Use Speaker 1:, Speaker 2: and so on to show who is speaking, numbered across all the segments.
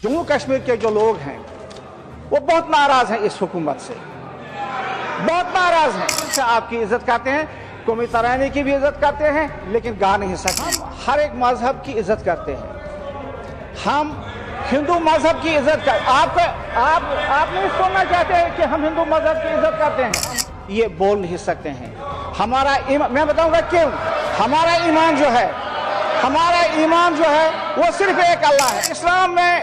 Speaker 1: जम्मू कश्मीर के जो लोग हैं वो बहुत नाराज हैं इस हुकूमत से, बहुत नाराज हैं। इससे आपकी इज्जत करते हैं, कौमी तराने की भी इज्जत करते हैं, लेकिन गा नहीं सकते। हम हर एक मजहब की इज्जत करते हैं, हम हिंदू मजहब की इज्जत कर आप नहीं सुनना चाहते हैं कि हम हिंदू मजहब की इज्जत करते हैं, ये बोल नहीं सकते हैं। हमारा मैं बताऊंगा क्यों। हमारा ईमान जो है वो सिर्फ एक अल्लाह है। इस्लाम में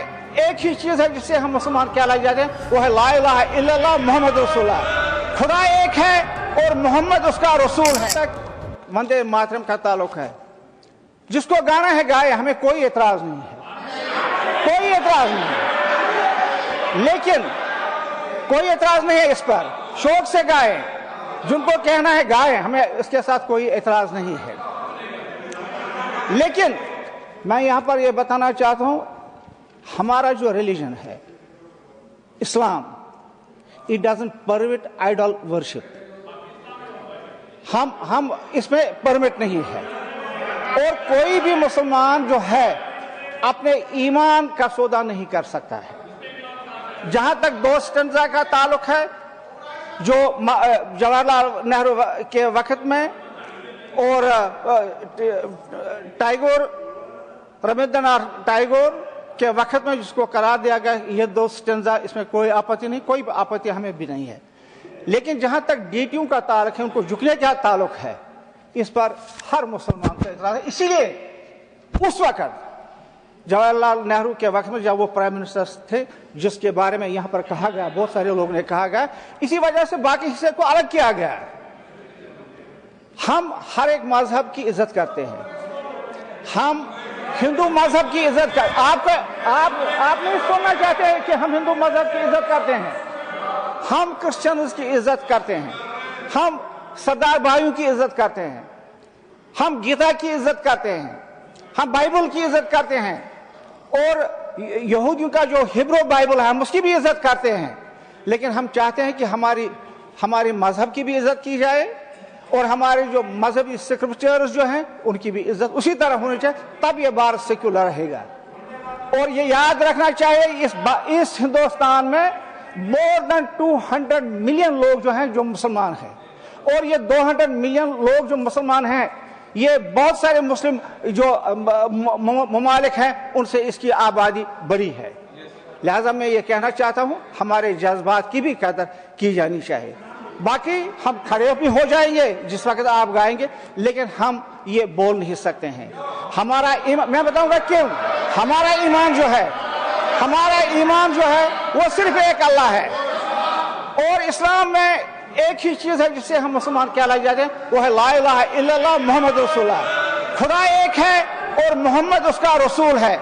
Speaker 1: एक ही चीज है जिससे हम मुसलमान कहलाए जाते हैं, वो है ला इलाहा इल्लल्लाह मुहम्मद रसूलुल्लाह। खुदा एक है और मोहम्मद उसका रसूल है। तक वंदे मातरम का ताल्लुक है, जिसको गाना है गाए, हमें कोई एतराज नहीं है, कोई एतराज नहीं है। लेकिन कोई एतराज नहीं है इस पर, शौक से गाए, जिनको कहना है गाए, हमें इसके साथ कोई एतराज नहीं है। लेकिन मैं यहां पर यह बताना चाहता हूं, हमारा जो रिलीजन है Islam, it doesn't permit idol worship. हम इसमें परमिट नहीं है, और कोई भी मुसलमान जो है अपने ईमान का सौदा नहीं कर सकता है। जहां तक दोस्त स्टेंजा का ताल्लुक है, जो जवाहरलाल नेहरू के वक्त में और रविंद्रनाथ टैगोर के वक्त में जिसको करार दिया गया, ये दो स्टेंजा, इसमें कोई आपत्ति नहीं, कोई आपत्ति हमें भी नहीं है। लेकिन जहां तक डीटीयू का ताल्लुक है, उनको झुकने का ताल्लुक है, इस पर हर मुसलमान का इतराज है। इसीलिए उस वक्त जवाहरलाल नेहरू के वक्त में जब वो प्राइम मिनिस्टर थे, जिसके बारे में यहां पर कहा गया, बहुत सारे लोगों ने कहा गया, इसी वजह से बाकी हिस्से को अलग किया गया। हम हर एक मजहब की इज्जत करते हैं, हम हिंदू मजहब की इज्जत कर आप नहीं सुनना चाहते हैं कि हम हिंदू मजहब की इज्जत करते हैं, हम क्रिश्चियंस की इज्जत करते हैं, हम सरदार भाइयों की इज्जत करते हैं, हम गीता की इज्जत करते हैं, हम बाइबल की इज्जत करते हैं, और यहूदियों का जो हिब्रू बाइबल है हम उसकी भी इज्जत करते हैं। लेकिन हम चाहते हैं कि हमारी मजहब की भी इज्जत की जाए, और हमारे जो मजहबी स्क्रिप्चर्स जो हैं उनकी भी इज्जत उसी तरह होनी चाहिए, तब ये भारत सेक्युलर रहेगा। और ये याद रखना चाहिए, इस हिंदुस्तान में मोर देन 200 मिलियन लोग जो हैं जो मुसलमान हैं, और ये 200 मिलियन लोग जो मुसलमान हैं, ये बहुत सारे मुस्लिम जो ममालिक हैं उनसे इसकी आबादी बड़ी है। लिहाजा मैं ये कहना चाहता हूँ, हमारे जज्बात की भी कदर की जानी चाहिए। बाकी हम खड़े भी हो जाएंगे जिस वक्त आप गाएंगे, लेकिन हम ये बोल नहीं सकते हैं। मैं बताऊंगा क्यों। हमारा ईमान जो है वो सिर्फ एक अल्लाह है, और इस्लाम में एक ही चीज है जिससे हम मुसलमान कहलाए जाते हैं, वो है ला इलाहा इल्लल्लाह मुहम्मद रसूलुल्लाह। खुदा एक है और मोहम्मद उसका रसूल है।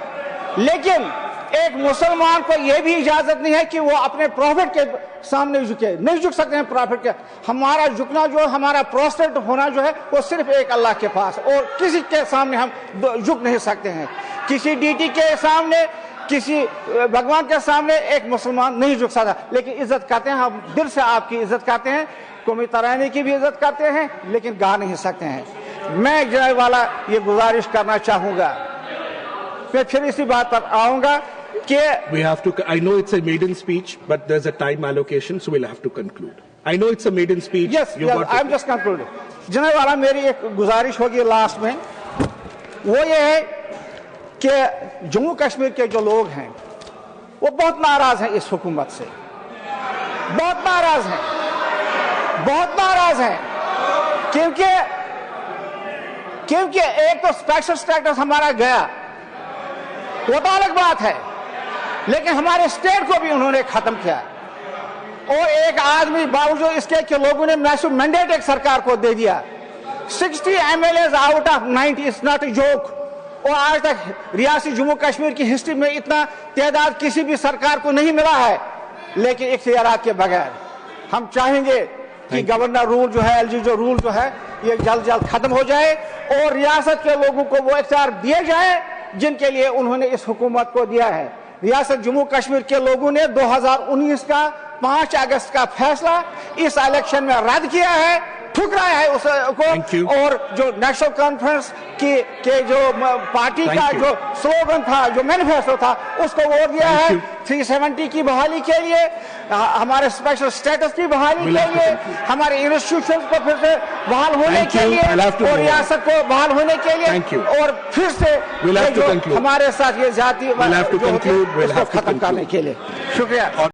Speaker 1: लेकिन एक मुसलमान को यह भी इजाजत नहीं है कि वो अपने प्रॉफिट के सामने झुके, नहीं झुक सकते हैं प्रॉफिट के। हमारा झुकना जो है, हमारा प्रोस्ट्रेट होना जो है, वो सिर्फ एक अल्लाह के पास, और किसी के सामने हम झुक नहीं सकते हैं। किसी डीटी के सामने, किसी भगवान के सामने एक मुसलमान नहीं झुक सकता। लेकिन इज्जत करते हैं, हम दिल से आपकी इज्जत करते हैं, कौमी तराने की भी इज्जत करते हैं, लेकिन गा नहीं सकते हैं। मैं जनाब वाला ये गुजारिश करना चाहूंगा, मैं फिर इसी बात पर आऊंगा कि
Speaker 2: we have to. I know it's a maiden speech, but there's a time allocation, so we'll have to conclude. I know it's a maiden speech.
Speaker 1: Yes, I'm just concluding. जनाब वाला मेरी एक गुजारिश होगी लास्ट में, वो ये है कि जम्मू कश्मीर के जो लोग हैं वो बहुत नाराज हैं इस हुकूमत से, बहुत नाराज हैं, क्योंकि एक तो स्पेशल स्टेटस हमारा गया, वो तो अलग बात है, लेकिन हमारे स्टेट को भी उन्होंने खत्म किया। और एक आदमी बावजूद इसके कि लोगों ने मैसिव मैंडेट एक सरकार को दे दिया, 60 MLAs out of 90 is not a joke. और आज तक रियासती जम्मू कश्मीर की हिस्ट्री में इतना तादाद किसी भी सरकार को नहीं मिला है, लेकिन इख्तियारात के बगैर। हम चाहेंगे कि गवर्नर रूल जो है, LG जो रूल जो है, ये जल्द खत्म हो जाए, और रियासत के लोगों को वो इख्तियार दिए जाए जिनके लिए उन्होंने इस हुकूमत को दिया है। रियासत जम्मू कश्मीर के लोगों ने 2019 का 5 अगस्त का फैसला इस इलेक्शन में रद्द किया है। ٹھکرایا ہے اس
Speaker 2: Thank you.
Speaker 1: کو, اور جو نیشنل کانفرنس کے جو پارٹی
Speaker 2: Thank
Speaker 1: کا
Speaker 2: you.
Speaker 1: جو سلوگن تھا, جو مینیفیسٹو تھا, اس کو ووٹ دیا
Speaker 2: Thank
Speaker 1: ہے
Speaker 2: you.
Speaker 1: 370 کی بحالی کے لیے, ہمارے اسپیشل اسٹیٹس کی بحالی
Speaker 2: We'll
Speaker 1: کے
Speaker 2: have to
Speaker 1: لیے,
Speaker 2: conclude.
Speaker 1: ہمارے انسٹیٹیوشنز کو پھر سے بحال ہونے
Speaker 2: Thank
Speaker 1: کے
Speaker 2: you.
Speaker 1: لیے,
Speaker 2: I'll have to
Speaker 1: اور
Speaker 2: move on.
Speaker 1: ریاست کو بحال ہونے کے لیے,
Speaker 2: Thank you.
Speaker 1: اور پھر سے
Speaker 2: We'll have
Speaker 1: یہ
Speaker 2: to
Speaker 1: جو
Speaker 2: conclude.
Speaker 1: ہمارے ساتھ یہ ذاتی
Speaker 2: We'll have to
Speaker 1: جو ہوتے ہیں,
Speaker 2: conclude. We'll
Speaker 1: اس کو
Speaker 2: have to
Speaker 1: ختم کرنے
Speaker 2: conclude.
Speaker 1: کے لیے شکریہ.